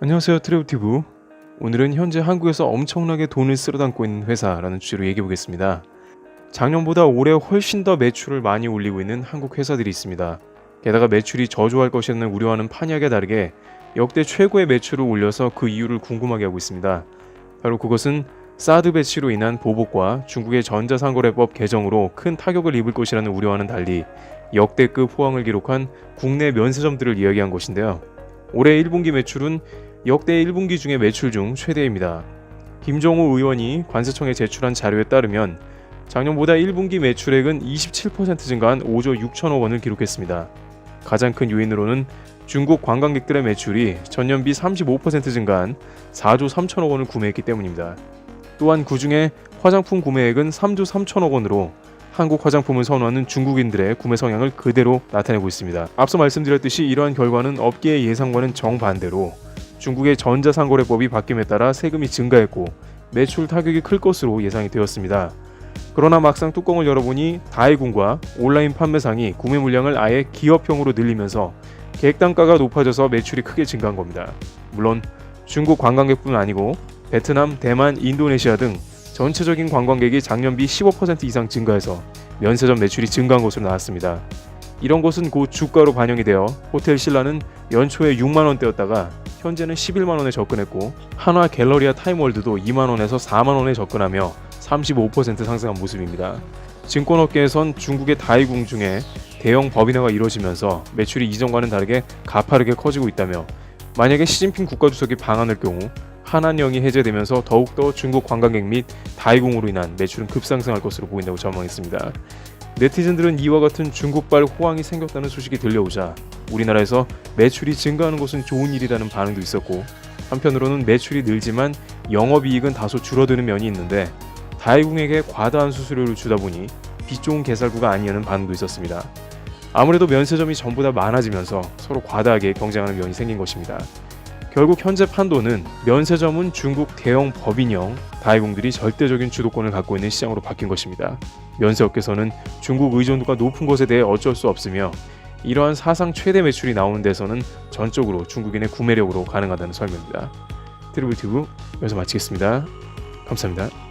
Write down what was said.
안녕하세요, 트래블튜브. 오늘은 현재 한국에서 엄청나게 돈을 쓸어담고 있는 회사라는 주제로 얘기해 보겠습니다. 작년보다 올해 훨씬 더 매출을 많이 올리고 있는 한국 회사들이 있습니다. 게다가 매출이 저조할 것이라는 우려와는 판이하게 다르게 역대 최고의 매출을 올려서 그 이유를 궁금하게 하고 있습니다. 바로 그것은 사드 배치로 인한 보복과 중국의 전자상거래법 개정으로 큰 타격을 입을 것이라는 우려와는 달리 역대급 호황을 기록한 국내 면세점들을 이야기한 것인데요. 올해 1분기 매출은 역대 1분기 중에 매출 중 최대입니다. 김정우 의원이 관세청에 제출한 자료에 따르면 작년보다 1분기 매출액은 27% 증가한 5조 6천억 원을 기록했습니다. 가장 큰 요인으로는 중국 관광객들의 매출이 전년비 35% 증가한 4조 3천억 원을 구매했기 때문입니다. 또한 그중에 화장품 구매액은 3조 3천억 원으로 한국 화장품을 선호하는 중국인들의 구매 성향을 그대로 나타내고 있습니다. 앞서 말씀드렸듯이 이러한 결과는 업계의 예상과는 정반대로 중국의 전자상거래법이 바뀜에 따라 세금이 증가했고 매출 타격이 클 것으로 예상이 되었습니다. 그러나 막상 뚜껑을 열어보니 다이군과 온라인 판매상이 구매 물량을 아예 기업형으로 늘리면서 객단가가 높아져서 매출이 크게 증가한 겁니다. 물론 중국 관광객뿐 아니고 베트남, 대만, 인도네시아 등 전체적인 관광객이 작년비 15% 이상 증가해서 면세점 매출이 증가한 것으로 나왔습니다. 이런 것은 곧 주가로 반영이 되어 호텔 신라는 연초에 6만원대였다가 현재는 11만원에 접근했고 한화 갤러리아 타임월드도 2만원에서 4만원에 접근하며 35% 상승한 모습입니다. 증권업계에선 중국의 다이궁 중에 대형 법인화가 이루어지면서 매출이 이전과는 다르게 가파르게 커지고 있다며 만약에 시진핑 국가주석이 방한할 경우 한한령이 해제되면서 더욱더 중국 관광객 및 다이궁으로 인한 매출은 급상승할 것으로 보인다고 전망했습니다. 네티즌들은 이와 같은 중국발 호황이 생겼다는 소식이 들려오자 우리나라에서 매출이 증가하는 것은 좋은 일이라는 반응도 있었고, 한편으로는 매출이 늘지만 영업이익은 다소 줄어드는 면이 있는데 다이궁에게 과다한 수수료를 주다 보니 빚 좋은 개살구가 아니냐는 반응도 있었습니다. 아무래도 면세점이 전부 다 많아지면서 서로 과다하게 경쟁하는 면이 생긴 것입니다. 결국 현재 판도는 면세점은 중국 대형 법인형 다이궁들이 절대적인 주도권을 갖고 있는 시장으로 바뀐 것입니다. 면세업계에서는 중국 의존도가 높은 것에 대해 어쩔 수 없으며 이러한 사상 최대 매출이 나오는 데서는 전적으로 중국인의 구매력으로 가능하다는 설명입니다. 트래블튜브 여기서 마치겠습니다. 감사합니다.